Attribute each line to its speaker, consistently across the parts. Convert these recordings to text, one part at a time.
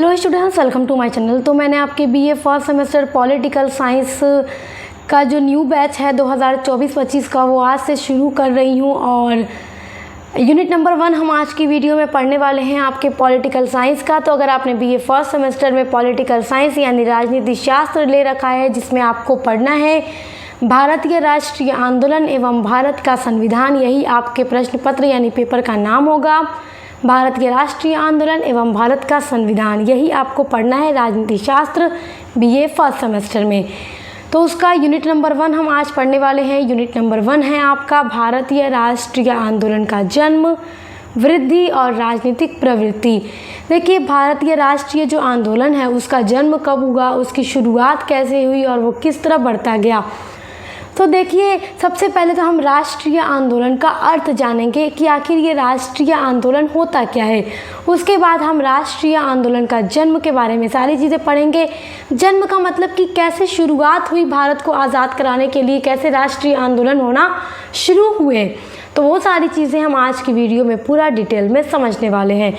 Speaker 1: Hello students, welcome to my channel. तो मैंने आपके BA first semester political science का जो न्यू बैच है 2024-25 का वो आज से शुरू कर रही हूँ और यूनिट नंबर 1 हम आज की वीडियो में पढ़ने वाले हैं आपके पॉलिटिकल साइंस का। तो अगर आपने बीए फर्स्ट सेमेस्टर में पॉलिटिकल साइंस यानी राजनीति शास्त्र ले रखा है जिसमें आपको पढ़ना है भारतीय राष्ट्रीय आंदोलन एवं भारत का संविधान, यही आपके प्रश्न पत्र यानी पेपर का नाम होगा। भारतीय राष्ट्रीय आंदोलन एवं भारत का संविधान, यही आपको पढ़ना है राजनीति शास्त्र बीए फर्स्ट सेमेस्टर में। तो उसका यूनिट नंबर 1 हम आज पढ़ने वाले हैं। यूनिट नंबर 1 है आपका भारतीय राष्ट्रीय आंदोलन का जन्म, वृद्धि और राजनीतिक प्रवृत्ति। देखिए, भारतीय राष्ट्रीय जो आंदोलन है उसका जन्म कब हुआ, उसकी शुरुआत कैसे हुई और वो किस तरह बढ़ता गया। तो देखिए, सबसे पहले तो हम राष्ट्रीय आंदोलन का अर्थ जानेंगे कि आखिर ये राष्ट्रीय आंदोलन होता क्या है। उसके बाद हम राष्ट्रीय आंदोलन का जन्म के बारे में सारी चीज़ें पढ़ेंगे। जन्म का मतलब कि कैसे शुरुआत हुई भारत को आज़ाद कराने के लिए, कैसे राष्ट्रीय आंदोलन होना शुरू हुए। तो वो सारी चीज़ें हम आज की वीडियो में पूरा डिटेल में समझने वाले हैं।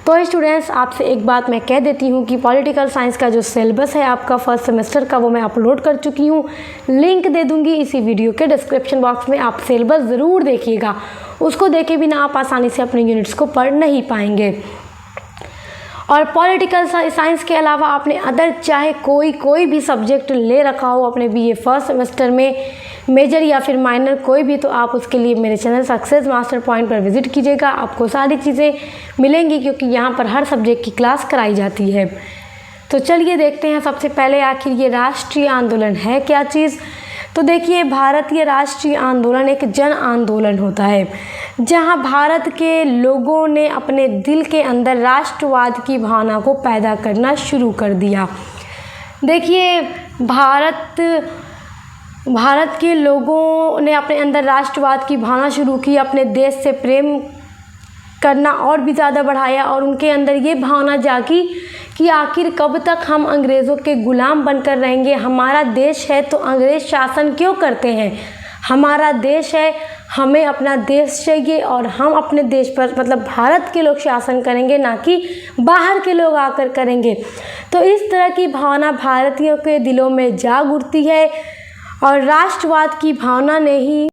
Speaker 1: तो स्टूडेंट्स, आपसे एक बात मैं कह देती हूँ कि पॉलिटिकल साइंस का जो सिलेबस है आपका फर्स्ट सेमेस्टर का वो मैं अपलोड कर चुकी हूँ। लिंक दे दूँगी इसी वीडियो के डिस्क्रिप्शन बॉक्स में। आप सिलेबस ज़रूर देखिएगा, उसको देखे बिना आप आसानी से अपने यूनिट्स को पढ़ नहीं पाएंगे। और पॉलिटिकल साइंस के अलावा आपने अदर चाहे कोई भी सब्जेक्ट ले रखा हो अपने बीए फर्स्ट सेमेस्टर में, मेजर या फिर माइनर कोई भी, तो आप उसके लिए मेरे चैनल सक्सेस मास्टर पॉइंट पर विजिट कीजिएगा। आपको सारी चीज़ें मिलेंगी क्योंकि यहाँ पर हर सब्जेक्ट की क्लास कराई जाती है। तो चलिए देखते हैं सबसे पहले आखिर ये राष्ट्रीय आंदोलन है क्या चीज़। तो देखिए, भारतीय राष्ट्रीय आंदोलन एक जन आंदोलन होता है जहां भारत के लोगों ने अपने दिल के अंदर राष्ट्रवाद की भावना को पैदा करना शुरू कर दिया। देखिए, भारत के लोगों ने अपने अंदर राष्ट्रवाद की भावना शुरू की, अपने देश से प्रेम करना और भी ज़्यादा बढ़ाया और उनके अंदर ये भावना जागी कि आखिर कब तक हम अंग्रेज़ों के गुलाम बनकर रहेंगे। हमारा देश है तो अंग्रेज़ शासन क्यों करते हैं, हमारा देश है, हमें अपना देश चाहिए और हम अपने देश पर मतलब भारत के लोग शासन करेंगे, ना कि बाहर के लोग आकर करेंगे। तो इस तरह की भावना भारतीयों के दिलों में जाग उठती है और राष्ट्रवाद की भावना ने ही,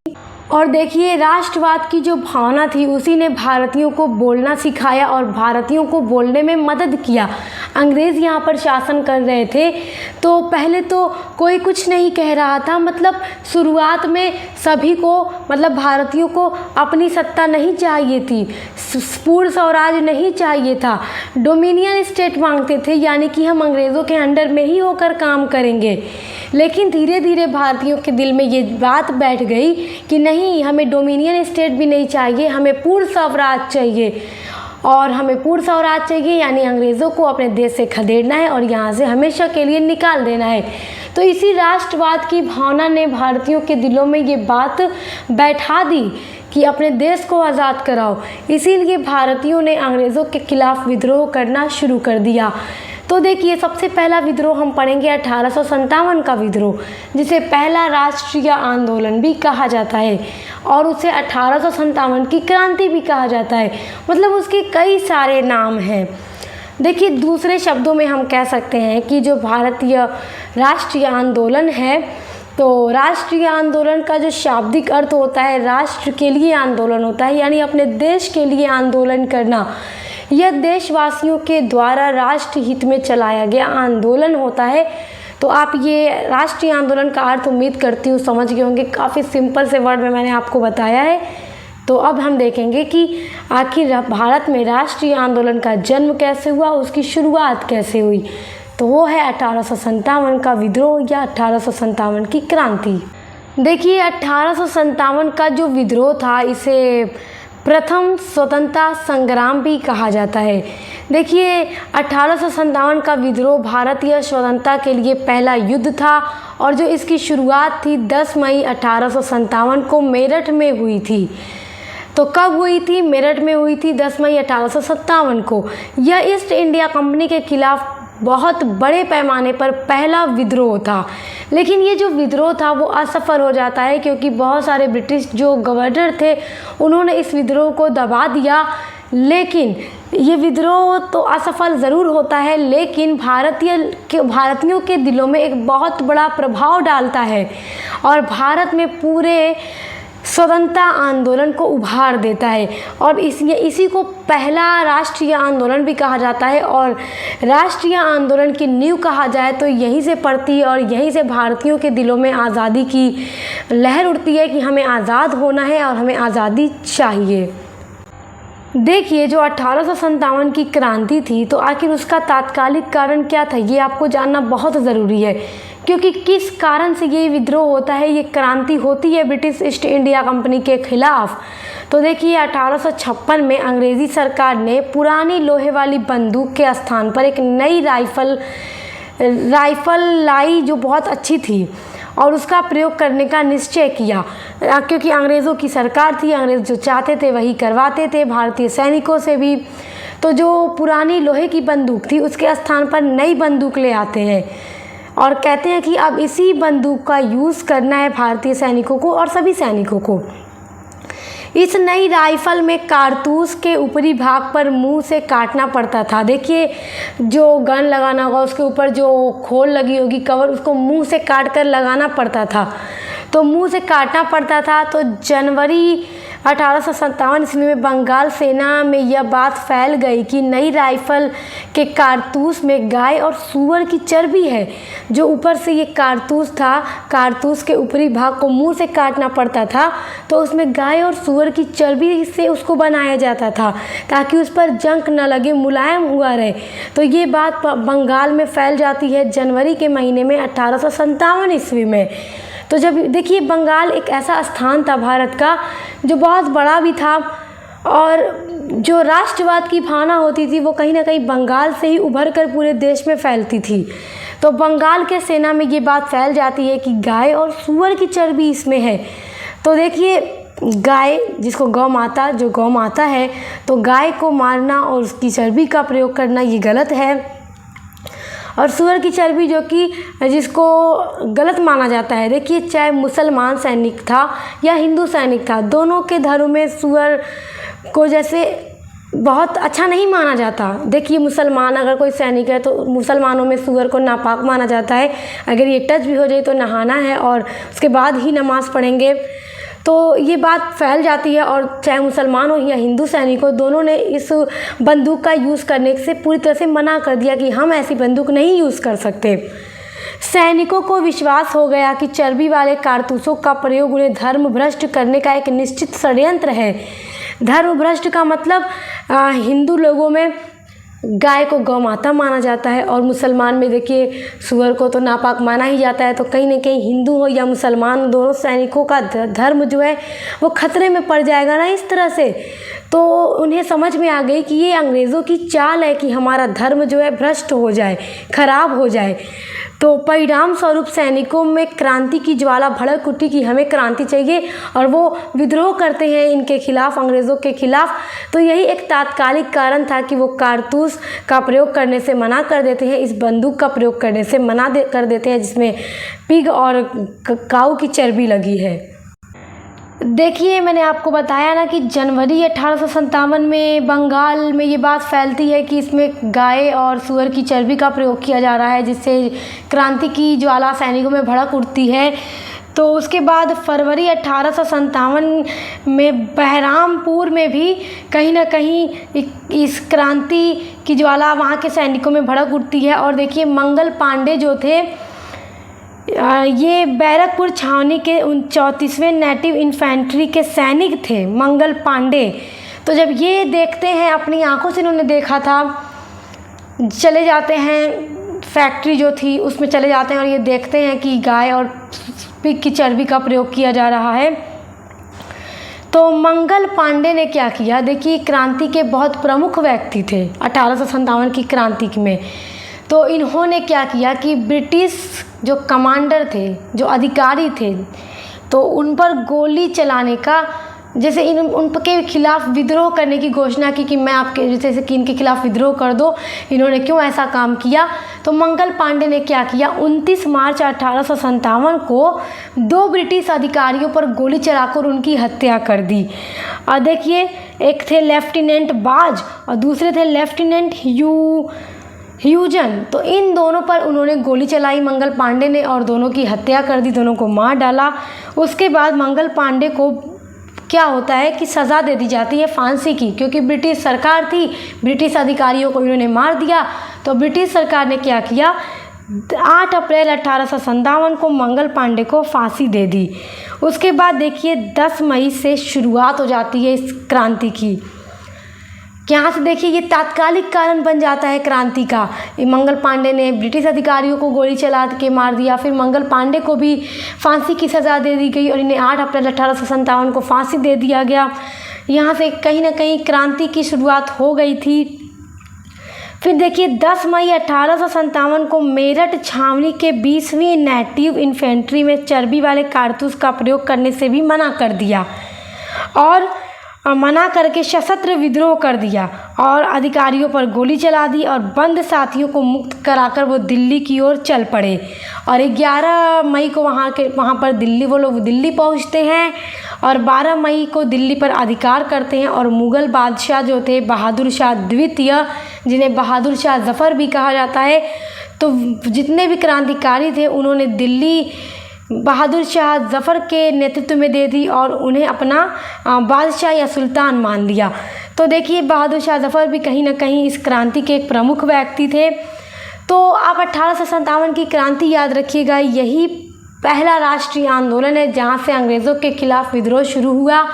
Speaker 1: और देखिए, राष्ट्रवाद की जो भावना थी उसी ने भारतीयों को बोलना सिखाया और भारतीयों को बोलने में मदद किया। अंग्रेज़ यहाँ पर शासन कर रहे थे तो पहले तो कोई कुछ नहीं कह रहा था, मतलब शुरुआत में सभी को मतलब भारतीयों को अपनी सत्ता नहीं चाहिए थी, पूर्ण स्वराज नहीं चाहिए था, डोमिनियन स्टेट मांगते थे, यानी कि हम अंग्रेज़ों के अंडर में ही होकर काम करेंगे। लेकिन धीरे धीरे भारतीयों के दिल में ये बात बैठ गई कि नहीं, हमें डोमिनियन स्टेट भी नहीं चाहिए, हमें पूर्ण स्वराज चाहिए। और हमें पूर्ण स्वराज चाहिए यानी अंग्रेज़ों को अपने देश से खदेड़ना है और यहाँ से हमेशा के लिए निकाल देना है। तो इसी राष्ट्रवाद की भावना ने भारतीयों के दिलों में ये बात बैठा दी कि अपने देश को आज़ाद कराओ। इसीलिए भारतीयों ने अंग्रेज़ों के खिलाफ विद्रोह करना शुरू कर दिया। तो देखिए, सबसे पहला विद्रोह हम पढ़ेंगे 1857 का विद्रोह, जिसे पहला राष्ट्रीय आंदोलन भी कहा जाता है और उसे 1857 की क्रांति भी कहा जाता है। मतलब उसके कई सारे नाम हैं। देखिए, दूसरे शब्दों में हम कह सकते हैं कि जो भारतीय राष्ट्रीय आंदोलन है, तो राष्ट्रीय आंदोलन का जो शाब्दिक अर्थ होता है राष्ट्र के लिए आंदोलन होता है, यानी अपने देश के लिए आंदोलन करना। यह देशवासियों के द्वारा राष्ट्र हित में चलाया गया आंदोलन होता है। तो आप ये राष्ट्रीय आंदोलन का अर्थ उम्मीद करती हूँ समझ गए होंगे, काफ़ी सिंपल से वर्ड में मैंने आपको बताया है। तो अब हम देखेंगे कि आखिर भारत में राष्ट्रीय आंदोलन का जन्म कैसे हुआ, उसकी शुरुआत कैसे हुई। तो वो है 1857 का विद्रोह या 1857 की क्रांति। देखिए, 1857 का जो विद्रोह था इसे प्रथम स्वतंत्रता संग्राम भी कहा जाता है। देखिए, 1857 का विद्रोह भारतीय स्वतंत्रता के लिए पहला युद्ध था और जो इसकी शुरुआत थी 10 मई 1857 को मेरठ में हुई थी। तो कब हुई थी? मेरठ में हुई थी 10 मई 1857 को। यह ईस्ट इंडिया कंपनी के खिलाफ बहुत बड़े पैमाने पर पहला विद्रोह था। लेकिन ये जो विद्रोह था वो असफल हो जाता है क्योंकि बहुत सारे ब्रिटिश जो गवर्नर थे उन्होंने इस विद्रोह को दबा दिया। लेकिन ये विद्रोह तो असफल ज़रूर होता है, लेकिन भारतीयों के दिलों में एक बहुत बड़ा प्रभाव डालता है और भारत में पूरे स्वतंत्रता आंदोलन को उभार देता है। और इसी को पहला राष्ट्रीय आंदोलन भी कहा जाता है। और राष्ट्रीय आंदोलन की नींव कहा जाए तो यहीं से पड़ती है और यहीं से भारतीयों के दिलों में आज़ादी की लहर उठती है कि हमें आज़ाद होना है और हमें आज़ादी चाहिए। देखिए, जो 1857 की क्रांति थी, तो आखिर उसका तात्कालिक कारण क्या था, ये आपको जानना बहुत ज़रूरी है। क्योंकि किस कारण से ये विद्रोह होता है, ये क्रांति होती है ब्रिटिश ईस्ट इंडिया कंपनी के खिलाफ। तो देखिए, 1856 में अंग्रेज़ी सरकार ने पुरानी लोहे वाली बंदूक के स्थान पर एक नई राइफ़ल लाई जो बहुत अच्छी थी और उसका प्रयोग करने का निश्चय किया। क्योंकि अंग्रेज़ों की सरकार थी, अंग्रेज़ जो चाहते थे वही करवाते थे भारतीय सैनिकों से भी। तो जो पुरानी लोहे की बंदूक थी उसके स्थान पर नई बंदूक ले आते हैं और कहते हैं कि अब इसी बंदूक का यूज़ करना है भारतीय सैनिकों को और सभी सैनिकों को। इस नई राइफ़ल में कारतूस के ऊपरी भाग पर मुंह से काटना पड़ता था। देखिए, जो गन लगाना होगा उसके ऊपर जो खोल लगी होगी कवर, उसको मुंह से काट कर लगाना पड़ता था। तो मुंह से काटना पड़ता था। तो जनवरी 1857 ईस्वी में बंगाल सेना में यह बात फैल गई कि नई राइफ़ल के कारतूस में गाय और सूअर की चर्बी है। जो ऊपर से ये कारतूस था, कारतूस के ऊपरी भाग को मुंह से काटना पड़ता था, तो उसमें गाय और सूअर की चर्बी से उसको बनाया जाता था ताकि उस पर जंग न लगे, मुलायम हुआ रहे। तो ये बात बंगाल में फैल जाती है जनवरी के महीने में 1857 ईस्वी में। तो जब देखिए, बंगाल एक ऐसा स्थान था भारत का जो बहुत बड़ा भी था और जो राष्ट्रवाद की भावना होती थी वो कहीं ना कहीं बंगाल से ही उभर कर पूरे देश में फैलती थी। तो बंगाल के सेना में ये बात फैल जाती है कि गाय और सूअर की चर्बी इसमें है। तो देखिए, गाय जिसको गौ माता है, तो गाय को मारना और उसकी चर्बी का प्रयोग करना ये गलत है। और सूअर की चर्बी जो कि जिसको गलत माना जाता है। देखिए, चाहे मुसलमान सैनिक था या हिंदू सैनिक था, दोनों के धर्म में सूअर को जैसे बहुत अच्छा नहीं माना जाता। देखिए, मुसलमान अगर कोई सैनिक है तो मुसलमानों में सूअर को नापाक माना जाता है। अगर ये टच भी हो जाए तो नहाना है और उसके बाद ही नमाज़ पढ़ेंगे। तो ये बात फैल जाती है और चाहे मुसलमान हो या हिंदू सैनिक हो, दोनों ने इस बंदूक का यूज़ करने से पूरी तरह से मना कर दिया कि हम ऐसी बंदूक नहीं यूज़ कर सकते। सैनिकों को विश्वास हो गया कि चर्बी वाले कारतूसों का प्रयोग उन्हें धर्म भ्रष्ट करने का एक निश्चित षड्यंत्र है। धर्म भ्रष्ट का मतलब हिंदू लोगों में गाय को गौ माता माना जाता है और मुसलमान में देखिए सूअर को तो नापाक माना ही जाता है। तो कहीं ना कहीं हिंदू हो या मुसलमान, दोनों सैनिकों का धर्म जो है वो खतरे में पड़ जाएगा ना इस तरह से। तो उन्हें समझ में आ गई कि ये अंग्रेज़ों की चाल है कि हमारा धर्म जो है भ्रष्ट हो जाए, खराब हो जाए। तो परिणाम स्वरूप सैनिकों में क्रांति की ज्वाला भड़क उठी कि हमें क्रांति चाहिए और वो विद्रोह करते हैं इनके खिलाफ, अंग्रेज़ों के खिलाफ। तो यही एक तात्कालिक कारण था कि वो कारतूस का प्रयोग करने से मना कर देते हैं, इस बंदूक का प्रयोग करने से मना कर देते हैं जिसमें पिग और काऊ की चर्बी लगी है। देखिए, मैंने आपको बताया ना कि जनवरी 1857 में बंगाल में ये बात फैलती है कि इसमें गाय और सूअर की चर्बी का प्रयोग किया जा रहा है, जिससे क्रांति की ज्वाला सैनिकों में भड़क उठती है। तो उसके बाद फरवरी 1857 में बहरामपुर में भी कहीं ना कहीं इस क्रांति की ज्वाला वहाँ के सैनिकों में भड़क उठती है। और देखिए, मंगल पांडे जो थे, ये बैरकपुर छावनी के 34वें नेटिव इन्फेंट्री के सैनिक थे, मंगल पांडे। तो जब ये देखते हैं, अपनी आंखों से इन्होंने देखा था, चले जाते हैं फैक्ट्री जो थी उसमें चले जाते हैं और ये देखते हैं कि गाय और पिग की चर्बी का प्रयोग किया जा रहा है। तो मंगल पांडे ने क्या किया, देखिए क्रांति के बहुत प्रमुख व्यक्ति थे 1857 की क्रांति में। तो इन्होंने क्या किया कि ब्रिटिश जो कमांडर थे, जो अधिकारी थे, तो उन पर गोली चलाने का, जैसे उनके खिलाफ विद्रोह करने की घोषणा की कि मैं आपके जैसे कि इनके खिलाफ विद्रोह कर दो। इन्होंने क्यों ऐसा काम किया, तो मंगल पांडे ने क्या किया, 29 मार्च 1857 को 2 ब्रिटिश अधिकारियों पर गोली चलाकर उनकी हत्या कर दी। और देखिए, एक थे लेफ्टिनेंट बाज और दूसरे थे लेफ्टिनेंट ह्यूजन। तो इन दोनों पर उन्होंने गोली चलाई मंगल पांडे ने और दोनों की हत्या कर दी, दोनों को मार डाला। उसके बाद मंगल पांडे को क्या होता है कि सज़ा दे दी जाती है फांसी की, क्योंकि ब्रिटिश सरकार थी, ब्रिटिश अधिकारियों को इन्होंने मार दिया। तो ब्रिटिश सरकार ने क्या किया, 8 अप्रैल 1857 को मंगल पांडे को फांसी दे दी। उसके बाद देखिए 10 मई से शुरुआत हो जाती है इस क्रांति की। यहाँ से देखिए ये तात्कालिक कारण बन जाता है क्रांति का। मंगल पांडे ने ब्रिटिश अधिकारियों को गोली चला के मार दिया, फिर मंगल पांडे को भी फांसी की सज़ा दे दी गई और इन्हें 8 अप्रैल 1857 को फांसी दे दिया गया। यहाँ से कहीं ना कहीं क्रांति की शुरुआत हो गई थी। फिर देखिए 10 मई 1857 को मेरठ छावनी के 20वीं नेटिव इन्फेंट्री में चर्बी वाले कारतूस का प्रयोग करने से भी मना कर दिया और मना करके सशस्त्र विद्रोह कर दिया और अधिकारियों पर गोली चला दी और बंद साथियों को मुक्त कराकर वो दिल्ली की ओर चल पड़े। और 11 मई को वहाँ पर वो लोग दिल्ली पहुँचते हैं और 12 मई को दिल्ली पर अधिकार करते हैं। और मुग़ल बादशाह जो थे बहादुर शाह द्वितीय, जिन्हें बहादुर शाह ज़फ़र भी कहा जाता है, तो जितने भी क्रांतिकारी थे उन्होंने दिल्ली बहादुर शाह ज़फ़र के नेतृत्व में दे दी और उन्हें अपना बादशाह या सुल्तान मान लिया। तो देखिए बहादुर शाह ज़फ़र भी कहीं ना कहीं इस क्रांति के एक प्रमुख व्यक्ति थे। तो आप 1857 की क्रांति याद रखिएगा, यही पहला राष्ट्रीय आंदोलन है जहाँ से अंग्रेज़ों के खिलाफ़ विद्रोह शुरू हुआ।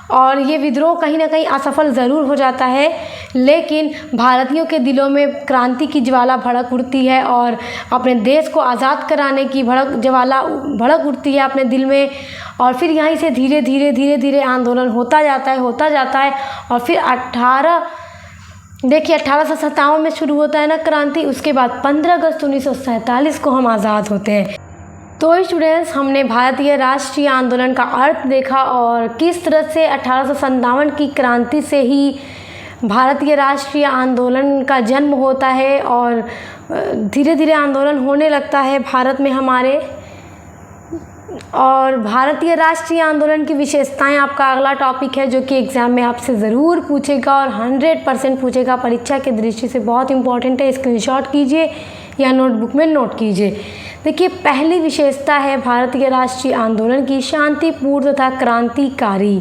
Speaker 1: और ये विद्रोह कहीं ना कहीं असफल ज़रूर हो जाता है, लेकिन भारतीयों के दिलों में क्रांति की ज्वाला भड़क उठती है और अपने देश को आज़ाद कराने की ज्वाला भड़क उठती है अपने दिल में। और फिर यहीं से धीरे धीरे आंदोलन होता जाता है और फिर 1857 में शुरू होता है ना क्रांति। उसके बाद 15 अगस्त 1947 को हम आज़ाद होते हैं। तो स्टूडेंट्स, हमने भारतीय राष्ट्रीय आंदोलन का अर्थ देखा और किस तरह से 1857 की क्रांति से ही भारतीय राष्ट्रीय आंदोलन का जन्म होता है और धीरे धीरे आंदोलन होने लगता है भारत में हमारे। और भारतीय राष्ट्रीय आंदोलन की विशेषताएं आपका अगला टॉपिक है, जो कि एग्ज़ाम में आपसे ज़रूर पूछेगा और 100% पूछेगा, परीक्षा की दृष्टि से बहुत इंपॉर्टेंट है। स्क्रीनशॉट कीजिए या नोटबुक में नोट कीजिए। देखिए, पहली विशेषता है भारतीय राष्ट्रीय आंदोलन की शांतिपूर्ण तथा क्रांतिकारी।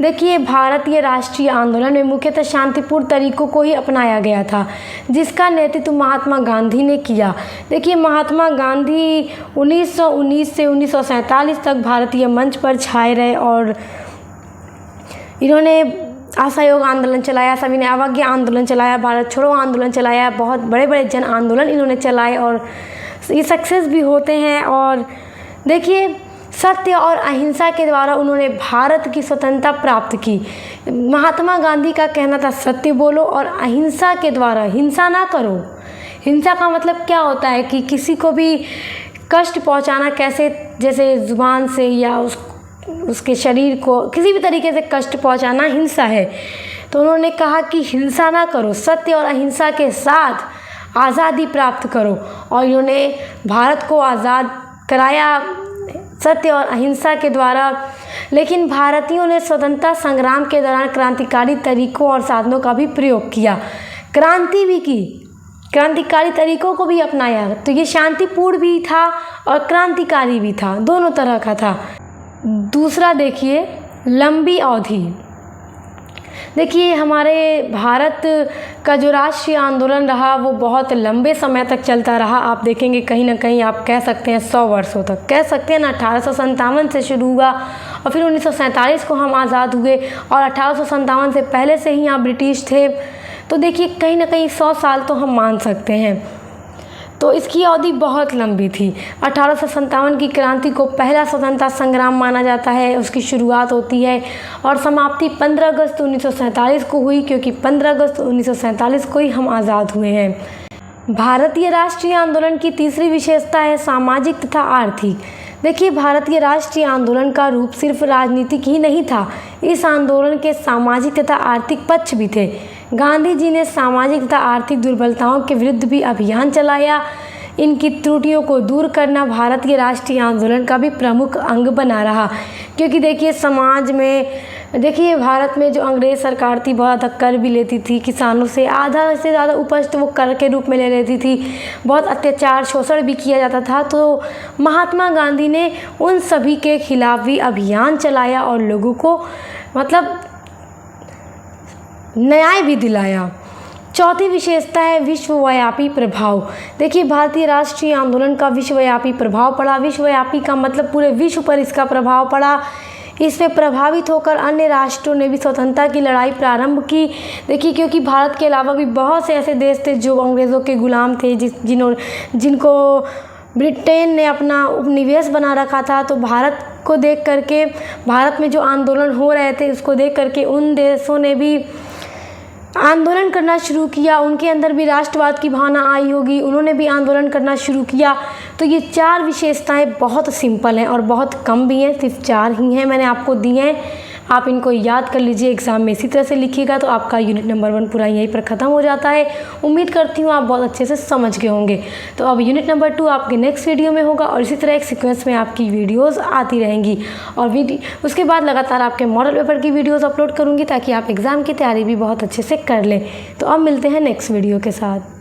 Speaker 1: देखिए, भारतीय राष्ट्रीय आंदोलन में मुख्यतः शांतिपूर्ण तरीकों को ही अपनाया गया था, जिसका नेतृत्व महात्मा गांधी ने किया। देखिए, महात्मा गांधी 1919 से 1947 तक भारतीय मंच पर छाए रहे और इन्होंने असहयोग आंदोलन चलाया, सविनय अवज्ञा आंदोलन चलाया, भारत छोड़ो आंदोलन चलाया, बहुत बड़े बड़े जन आंदोलन इन्होंने चलाए और ये सक्सेस भी होते हैं। और देखिए, सत्य और अहिंसा के द्वारा उन्होंने भारत की स्वतंत्रता प्राप्त की। महात्मा गांधी का कहना था सत्य बोलो और अहिंसा के द्वारा, हिंसा ना करो। हिंसा का मतलब क्या होता है कि किसी को भी कष्ट पहुंचाना, कैसे, जैसे ज़ुबान से या उसके शरीर को किसी भी तरीके से कष्ट पहुंचाना हिंसा है। तो उन्होंने कहा कि हिंसा ना करो, सत्य और अहिंसा के साथ आज़ादी प्राप्त करो और इन्होंने भारत को आज़ाद कराया सत्य और अहिंसा के द्वारा। लेकिन भारतीयों ने स्वतंत्रता संग्राम के दौरान क्रांतिकारी तरीकों और साधनों का भी प्रयोग किया, क्रांति भी की, क्रांतिकारी तरीकों को भी अपनाया। तो ये शांतिपूर्ण भी था और क्रांतिकारी भी था, दोनों तरह का था। दूसरा देखिए, लंबी अवधि। देखिए, हमारे भारत का जो राष्ट्रीय आंदोलन रहा वो बहुत लंबे समय तक चलता रहा। आप देखेंगे कहीं ना कहीं आप कह सकते हैं 100 वर्षों तक कह सकते हैं ना। 1857 से शुरू हुआ और फिर 1947 को हम आज़ाद हुए और 1857 से पहले से ही यहाँ ब्रिटिश थे। तो देखिए, कहीं ना कहीं 100 साल तो हम मान सकते हैं। तो इसकी अवधि बहुत लंबी थी। 1857 की क्रांति को पहला स्वतंत्रता संग्राम माना जाता है। उसकी शुरुआत होती है और समाप्ति 15 अगस्त 1947 को हुई, क्योंकि 15 अगस्त 1947 को ही हम आज़ाद हुए हैं। भारतीय राष्ट्रीय आंदोलन की तीसरी विशेषता है सामाजिक तथा आर्थिक। देखिए, भारतीय राष्ट्रीय आंदोलन का रूप सिर्फ राजनीतिक ही नहीं था, इस आंदोलन के सामाजिक तथा आर्थिक पक्ष भी थे। गांधी जी ने सामाजिक तथा आर्थिक दुर्बलताओं के विरुद्ध भी अभियान चलाया। इनकी त्रुटियों को दूर करना भारत के राष्ट्रीय आंदोलन का भी प्रमुख अंग बना रहा, क्योंकि देखिए समाज में देखिए भारत में जो अंग्रेज़ सरकार थी बहुत ज़्यादा कर भी लेती थी, किसानों से आधा से ज़्यादा उपज तो वो कर के रूप में ले लेती थी, बहुत अत्याचार शोषण भी किया जाता था। तो महात्मा गांधी ने उन सभी के खिलाफ भी अभियान चलाया और लोगों को मतलब न्याय भी दिलाया। चौथी विशेषता है विश्वव्यापी प्रभाव। देखिए भारतीय राष्ट्रीय आंदोलन का विश्वव्यापी प्रभाव पड़ा। विश्वव्यापी का मतलब पूरे विश्व पर इसका प्रभाव पड़ा। इसमें प्रभावित होकर अन्य राष्ट्रों ने भी स्वतंत्रता की लड़ाई प्रारंभ की। देखिए क्योंकि भारत के अलावा भी बहुत से ऐसे देश थे जो अंग्रेज़ों के गुलाम थे, जिनको ब्रिटेन ने अपना उपनिवेश बना रखा था। तो भारत को देख करके, भारत में जो आंदोलन हो रहे थे उसको देख करके उन देशों ने भी आंदोलन करना शुरू किया। उनके अंदर भी राष्ट्रवाद की भावना आई होगी, उन्होंने भी आंदोलन करना शुरू किया। तो ये 4 विशेषताएं बहुत सिंपल हैं और बहुत कम भी हैं, सिर्फ 4 ही हैं मैंने आपको दी हैं। आप इनको याद कर लीजिए, एग्ज़ाम में इसी तरह से लिखिएगा तो आपका यूनिट नंबर 1 पूरा यहीं पर ख़त्म हो जाता है। उम्मीद करती हूँ आप बहुत अच्छे से समझ गए होंगे। तो अब यूनिट नंबर 2 आपके नेक्स्ट वीडियो में होगा और इसी तरह एक सीक्वेंस में आपकी वीडियोज़ आती रहेंगी और उसके बाद लगातार आपके मॉडल पेपर की वीडियोज़ अपलोड करूँगी ताकि आप एग्ज़ाम की तैयारी भी बहुत अच्छे से कर लें। तो अब मिलते हैं नेक्स्ट वीडियो के साथ।